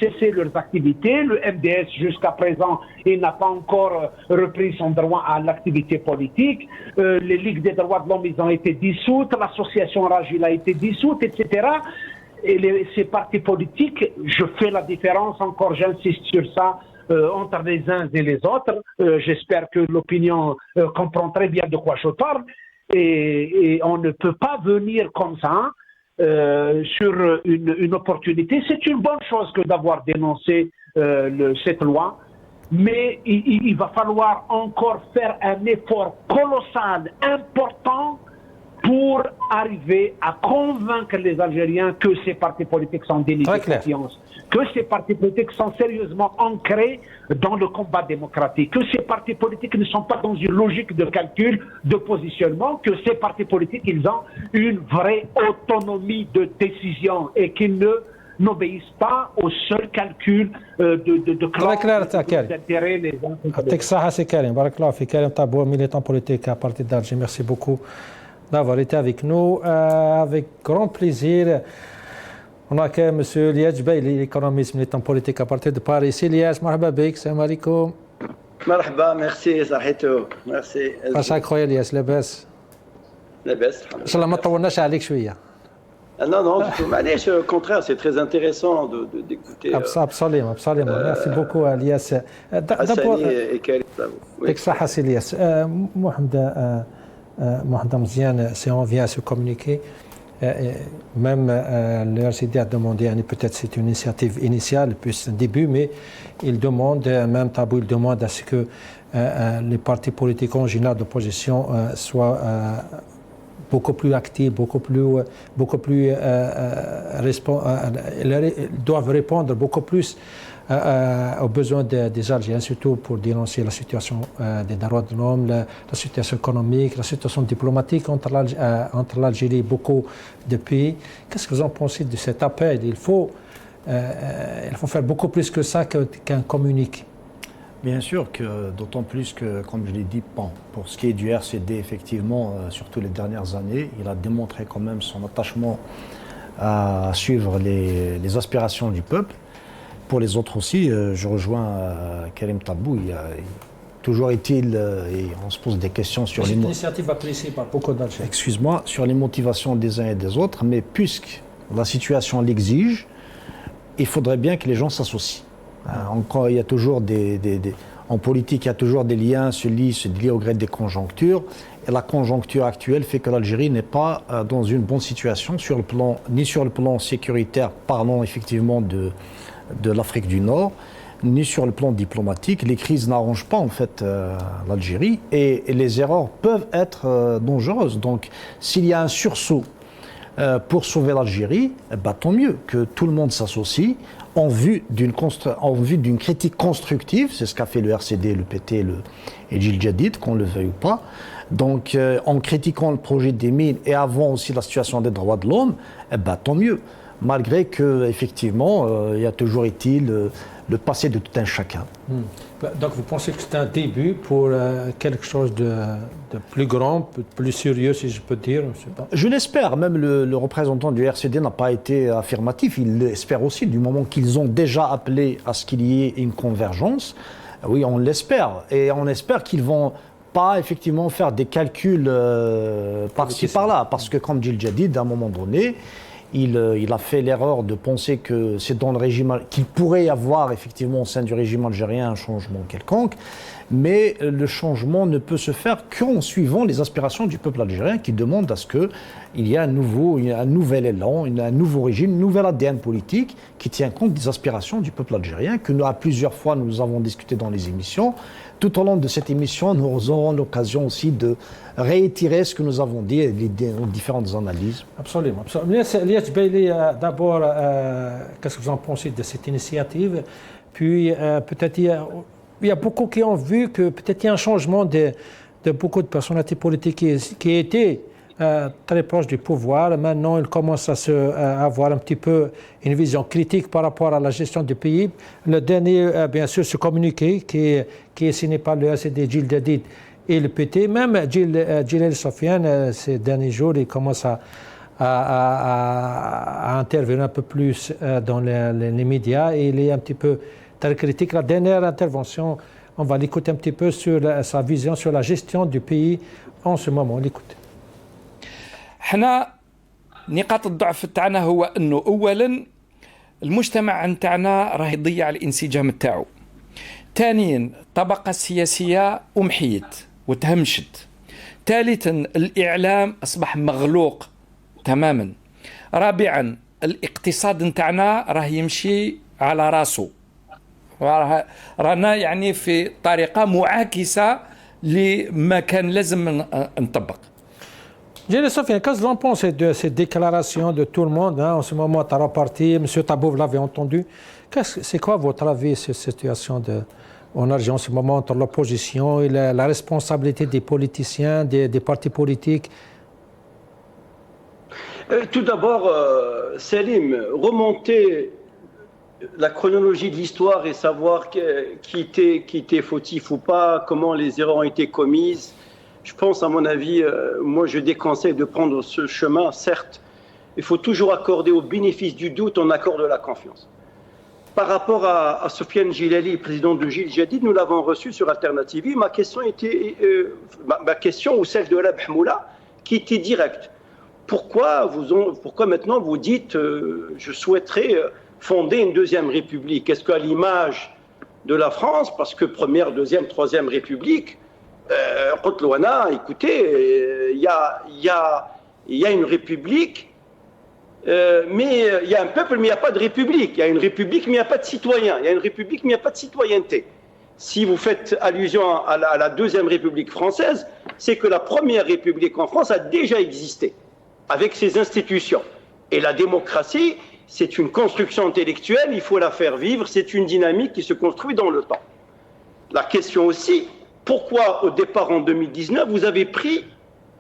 cesser leurs activités. Le MDS, jusqu'à présent, il n'a pas encore repris son droit à l'activité politique. Les ligues des droits de l'homme, ils ont été dissoutes. L'association Ragil a été dissoute, etc. et ces partis politiques, je fais la différence, encore j'insiste sur ça, entre les uns et les autres. J'espère que l'opinion comprend très bien de quoi je parle. Et on ne peut pas venir comme ça sur une opportunité. C'est une bonne chose que d'avoir dénoncé cette loi, mais il va falloir encore faire un effort colossal, important, pour arriver à convaincre les Algériens que ces partis politiques sont déliés de confiance, que ces partis politiques sont sérieusement ancrés dans le combat démocratique, que ces partis politiques ne sont pas dans une logique de calcul, de positionnement, que ces partis politiques, ils ont une vraie autonomie de décision et qu'ils n'obéissent pas au seul calcul de clans, d'intérêts les uns contre les autres. Merci beaucoup d'avoir été avec nous, avec grand plaisir. On a M. Liaj Baili, l'économiste militant politique à partir de Paris. Liaj, marhaba bik, salam alaikum. Marhaba, merci Zahito, merci. عساك خويا الياس لاباس؟ لاباس. ان شاء الله ما طولناش عليك شويه. Non, du tout. معليش, au contraire, c'est très intéressant d'écouter. Absolument. Merci beaucoup Elias. D'abord, يعطيك الصحة سي الياس. Mohamed Mziane, si on vient à se communiquer, même le RCD a demandé, peut-être c'est une initiative initiale, puis c'est un début, mais il demande, même Tabou, il demande à ce que les partis politiques en général d'opposition soient beaucoup plus actifs, beaucoup plus doivent répondre beaucoup plus aux besoins des Algériens, surtout pour dénoncer la situation des droits de l'homme, la situation économique, la situation diplomatique entre l'Algérie et beaucoup de pays. Qu'est-ce que vous en pensez de cet appel? Il faut faire beaucoup plus que ça qu'un communiqué. Bien sûr, d'autant plus que, comme je l'ai dit, pour ce qui est du RCD, effectivement, surtout les dernières années, il a démontré quand même son attachement à suivre les aspirations du peuple. Pour les autres aussi, je rejoins Karim Tabou. Toujours est-il, et on se pose des questions sur les... Cette initiative appréciée par beaucoup d'Algériens. Excuse-moi, sur les motivations des uns et des autres, mais puisque la situation l'exige, il faudrait bien que les gens s'associent. Encore, il y a toujours en politique, il y a toujours des liens se lient au gré des conjonctures. Et la conjoncture actuelle fait que l'Algérie n'est pas dans une bonne situation ni sur le plan sécuritaire, parlons effectivement de l'Afrique du Nord, ni sur le plan diplomatique. Les crises n'arrangent pas en fait l'Algérie et les erreurs peuvent être dangereuses. Donc s'il y a un sursaut pour sauver l'Algérie, tant mieux que tout le monde s'associe en vue d'une critique constructive. C'est ce qu'a fait le RCD, le PT et Jil Jadid, qu'on le veuille ou pas. Donc en critiquant le projet des mines et avant aussi la situation des droits de l'homme, tant mieux. Malgré que effectivement, il y a toujours été le passé de tout un chacun. Donc vous pensez que c'est un début pour quelque chose de plus grand, plus sérieux, si je peux dire? Je l'espère. Même le représentant du RCD n'a pas été affirmatif. Il l'espère aussi, du moment qu'ils ont déjà appelé à ce qu'il y ait une convergence. Oui, on l'espère. Et on espère qu'ils vont pas effectivement faire des calculs par-ci par-là. Parce que comme dit le Jadid, à un moment donné, il a fait l'erreur de penser que c'est dans le régime, qu'il pourrait y avoir effectivement au sein du régime algérien un changement quelconque, mais le changement ne peut se faire qu'en suivant les aspirations du peuple algérien qui demande à ce qu'il y ait un nouvel élan, un nouveau régime, un nouvel ADN politique qui tient compte des aspirations du peuple algérien, que à plusieurs fois nous avons discuté dans les émissions. Tout au long de cette émission, nous aurons l'occasion aussi de réitérer ce que nous avons dit et les différentes analyses. Absolument. Liaj Baili, d'abord, qu'est-ce que vous en pensez de cette initiative? Puis, peut-être, il y a beaucoup qui ont vu que peut-être il y a un changement de beaucoup de personnalités politiques qui étaient très proches du pouvoir. Maintenant, ils commencent à avoir un petit peu une vision critique par rapport à la gestion du pays. Le dernier, bien sûr, ce communiqué qui est signé par le RCD, Jil Jadid et le PT. Même Djilal Sofiane, ces derniers jours, il commence à intervenir un peu plus dans les médias et il est un petit peu très critique. La dernière intervention, on va l'écouter un petit peu sur sa vision sur la gestion du pays en ce moment. On l'écoute. حنا نقاط الضعف تاعنا هو انه اولا المجتمع نتاعنا راه يضيع الانسجام تاعو. ثانيا الطبقه السياسيه امحيت وتهمشت. ثالثا الاعلام اصبح مغلوق تماما. رابعا الاقتصاد نتاعنا راه يمشي على راسه، رانا يعني في طريقه معاكسه لما كان لازم نطبق. Gilles Sofiane, qu'est-ce que l'on pense de ces déclarations de tout le monde hein, en ce moment, tu as reparti, M. Tabou l'avait entendu. C'est quoi votre avis sur cette situation en Algérie en ce moment entre l'opposition et la responsabilité des politiciens, des partis politiques? Tout d'abord, Salim, remonter la chronologie de l'histoire et savoir qui était fautif ou pas, comment les erreurs ont été commises. Je pense, à mon avis, moi je déconseille de prendre ce chemin. Certes, il faut toujours accorder au bénéfice du doute, on accorde la confiance. Par rapport à Sofiane Gilali, président de Jil Jadid, nous l'avons reçu sur Alternative. Ma question était, ma question ou celle de Alaa Bhmoula, qui était directe. Pourquoi maintenant vous dites, je souhaiterais fonder une deuxième république? Est-ce qu'à l'image de la France, parce que première, deuxième, troisième république, écoutez, il y a une république, mais il y a un peuple, mais il n'y a pas de république. Il y a une république, mais il n'y a pas de citoyens. Il y a une république, mais il n'y a pas de citoyenneté. Si vous faites allusion à la deuxième république française, c'est que la première république en France a déjà existé, avec ses institutions. Et la démocratie, c'est une construction intellectuelle, il faut la faire vivre, c'est une dynamique qui se construit dans le temps. La question aussi, pourquoi au départ en 2019, vous avez pris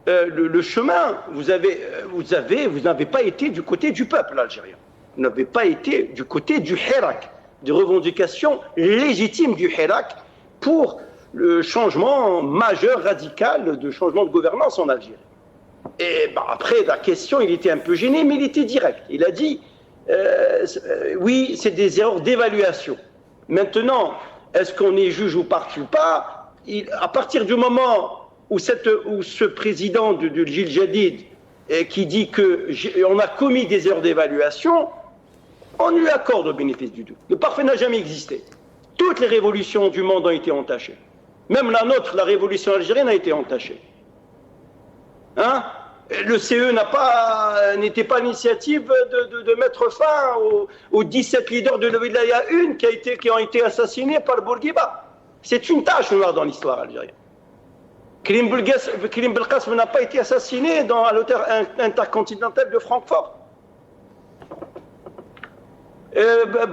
le chemin, vous n'avez pas été du côté du peuple algérien, vous n'avez pas été du côté du Hirak, des revendications légitimes du Hirak pour le changement majeur, radical, de changement de gouvernance en Algérie. Et après, la question, il était un peu gêné, mais il était direct. Il a dit, oui, c'est des erreurs d'évaluation. Maintenant, est-ce qu'on est juge ou parti ou pas? À partir du moment où ce président de Jil Jadid qui dit qu'on a commis des erreurs d'évaluation, on lui accorde au bénéfice du doute. Le parfait n'a jamais existé. Toutes les révolutions du monde ont été entachées. Même la nôtre, la révolution algérienne, a été entachée. Hein? Le CE n'était pas l'initiative de mettre fin aux 17 leaders de la Wilaya 1 qui ont été assassinés par Bourguiba. C'est une tache noire dans l'histoire algérienne. Karim Belkacem n'a pas été assassiné à l'hôtel intercontinental de Francfort.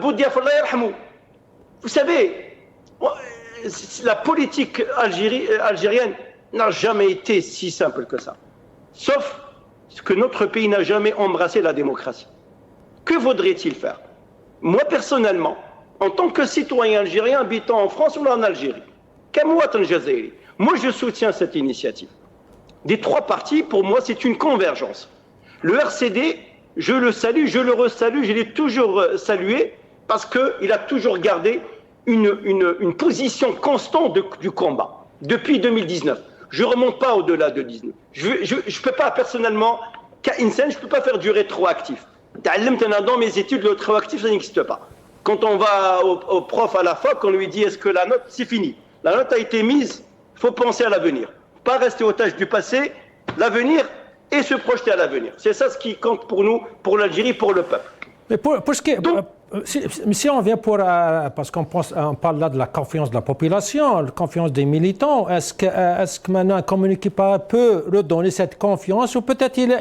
Boudiaf Allah yarhamou. Vous savez, la politique algérienne n'a jamais été si simple que ça. Sauf que notre pays n'a jamais embrassé la démocratie. Que vaudrait-il faire? Moi, personnellement, en tant que citoyen algérien habitant en France ou en Algérie, moi je soutiens cette initiative. Des trois partis, pour moi, c'est une convergence. Le RCD, je le salue, je le resalue, je l'ai toujours salué parce qu'il a toujours gardé une position constante du combat depuis 2019. Je ne remonte pas au-delà de 19. Je ne peux pas, personnellement, je ne peux pas faire du rétroactif. Dans mes études, le rétroactif, ça n'existe pas. Quand on va au prof à la fac, on lui dit est-ce que la note, c'est fini. La note a été mise, il faut penser à l'avenir. Pas rester otage du passé, l'avenir et se projeter à l'avenir. C'est ça ce qui compte pour nous, pour l'Algérie, pour le peuple. Mais pour ce qui est... Si on vient parce qu'on parle là de la confiance de la population, la confiance des militants, est-ce que maintenant un communiqué peut redonner cette confiance ou peut-être il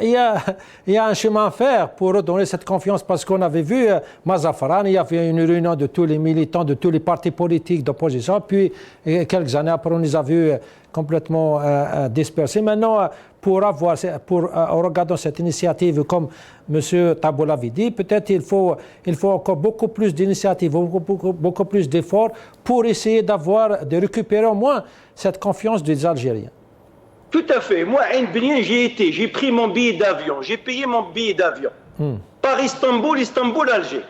y a un chemin à faire pour redonner cette confiance parce qu'on avait vu Mazafaran, il y avait une réunion de tous les militants, de tous les partis politiques d'opposition, puis quelques années après on les a vus complètement dispersés. Maintenant, en regardant cette initiative, comme M. Tabou l'avait dit, peut-être il faut encore beaucoup plus d'initiatives, beaucoup plus d'efforts pour essayer de récupérer au moins cette confiance des Algériens. Tout à fait. Moi, à Ain Benyan, j'y ai été. J'ai pris mon billet d'avion. J'ai payé mon billet d'avion. Par Istanbul, Alger.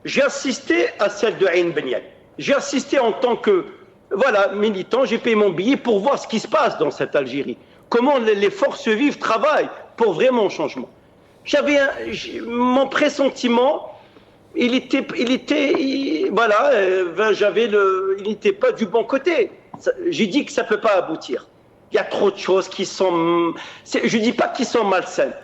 J'ai assisté à celle de Ain Benyan. J'ai assisté en tant que militant. J'ai payé mon billet pour voir ce qui se passe dans cette Algérie. Comment les forces vives travaillent pour vraiment un changement. Mon pressentiment, il n'était pas du bon côté. J'ai dit que ça ne peut pas aboutir. Il y a trop de choses qui sont, je ne dis pas qu'ils sont malsaines,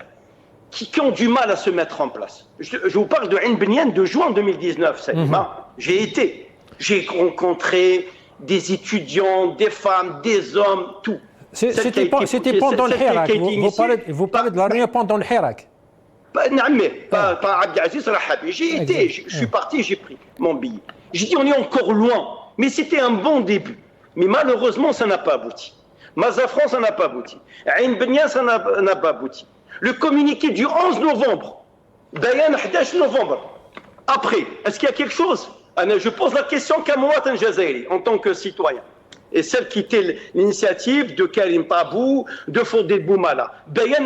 qui ont du mal à se mettre en place. Je vous parle de Ain Benyan de juin 2019, Salima. J'ai rencontré des étudiants, des femmes, des hommes, tout. C'était pendant le Hirak. Vous parlez de la réunion pendant le Hirak. Pas Abdelaziz Rahabi. Je suis parti, j'ai pris mon billet. J'ai dit on est encore loin, mais c'était un bon début. Mais malheureusement, ça n'a pas abouti. Mazafran, ça n'a pas abouti. Ain Benyan, ça n'a pas abouti. Le communiqué du 11 novembre, Bayan 11 novembre. Après, est-ce qu'il y a quelque chose? Je pose la question qu'à Mouatan Jazairi, en tant que citoyen. Et celle qui était l'initiative de Karim Tabou, de Fodé Boumala. Bayan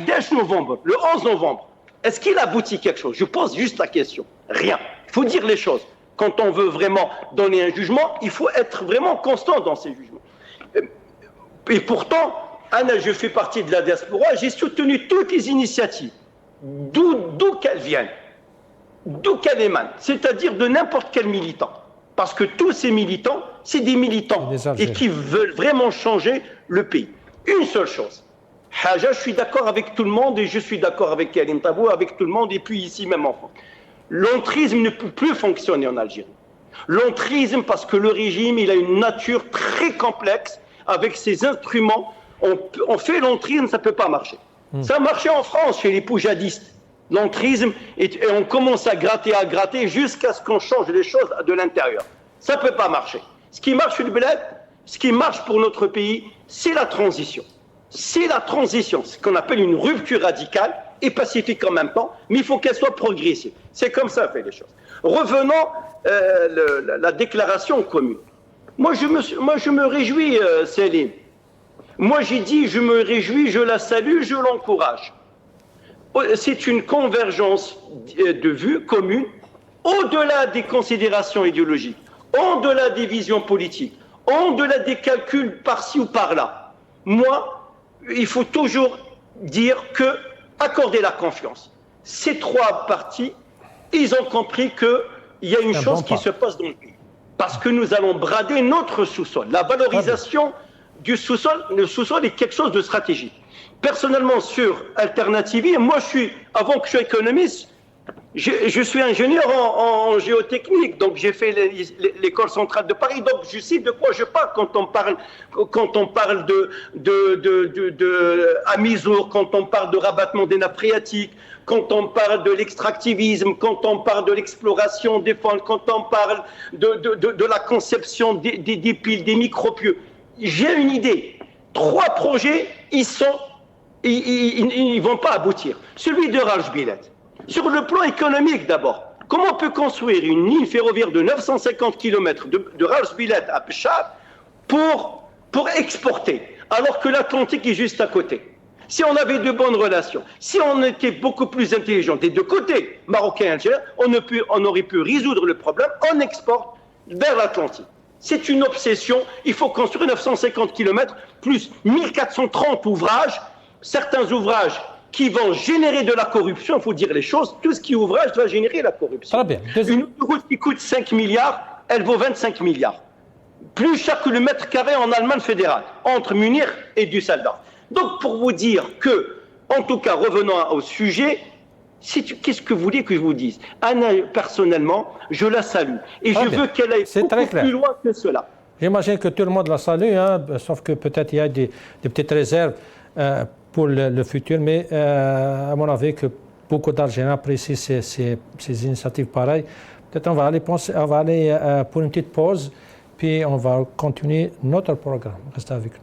11 novembre, le 11 novembre. Est-ce qu'il aboutit quelque chose? Je pose juste la question. Rien. Il faut dire les choses. Quand on veut vraiment donner un jugement, il faut être vraiment constant dans ces jugements. Et pourtant, je fais partie de la diaspora, j'ai soutenu toutes les initiatives, d'où qu'elles viennent, d'où qu'elles émanent, c'est-à-dire de n'importe quel militant. Parce que tous ces militants, c'est des militants et qui veulent vraiment changer le pays. Une seule chose. Haja, je suis d'accord avec tout le monde et je suis d'accord avec Karim Tabou, avec tout le monde et puis ici même en France. L'entrisme ne peut plus fonctionner en Algérie. L'entrisme parce que le régime, il a une nature très complexe avec ses instruments. On fait l'entrisme, ça ne peut pas marcher. Ça marchait en France chez les poujadistes. L'entrisme, et on commence à gratter jusqu'à ce qu'on change les choses de l'intérieur. Ça ne peut pas marcher. Ce qui marche le bled, ce qui marche pour notre pays, c'est la transition. C'est la transition, ce qu'on appelle une rupture radicale et pacifique en même temps, mais il faut qu'elle soit progressive. C'est comme ça qu'on fait les choses. Revenons à la déclaration commune. Moi, je me réjouis, Céline. Moi, j'ai dit, je me réjouis, je la salue, je l'encourage. C'est une convergence de vues communes, au-delà des considérations idéologiques, au-delà des visions politiques, au-delà des calculs par-ci ou par-là. Moi, il faut toujours dire que, accorder la confiance. Ces trois partis, ils ont compris qu'il y a une chose qui se passe dans le pays. Parce que nous allons brader notre sous-sol. La valorisation du sous-sol, le sous-sol est quelque chose de stratégique. Personnellement, sur Alternativi, moi, avant que je sois économiste, je suis ingénieur en géotechnique, donc j'ai fait l'école centrale de Paris, donc je sais de quoi je parle quand on parle de Amizour, quand on parle de rabattement des nappes phréatiques, quand on parle de l'extractivisme, quand on parle de l'exploration des fonds, quand on parle de la conception des piles, des micropieux. J'ai une idée. 3 projets, ils vont pas aboutir. Celui de Rajbilet. Sur le plan économique d'abord, comment on peut construire une ligne ferroviaire de 950 km de Rajbilet à Peshawar pour exporter, alors que l'Atlantique est juste à côté? Si on avait de bonnes relations, si on était beaucoup plus intelligent des deux côtés, marocains et algériens, on aurait pu résoudre le problème, on exporte vers l'Atlantique. C'est une obsession, il faut construire 950 km plus 1430 ouvrages, certains ouvrages qui vont générer de la corruption, il faut dire les choses, tout ce qui est ouvrage va générer la corruption. Très bien. Une autoroute qui coûte 5 milliards, elle vaut 25 milliards. Plus cher que le mètre carré en Allemagne fédérale, entre Munich et Düsseldorf. Donc pour vous dire que, en tout cas, revenons au sujet, qu'est-ce que vous voulez que je vous dise? Anna, personnellement, je la salue. Et je veux qu'elle aille beaucoup plus loin que cela. J'imagine que tout le monde la salue, hein, sauf que peut-être il y a des petites réserves pour le futur, mais à mon avis que beaucoup d'Algériens apprécient ces initiatives pareilles. Peut-être on va aller pour une petite pause, puis on va continuer notre programme. Restez avec nous.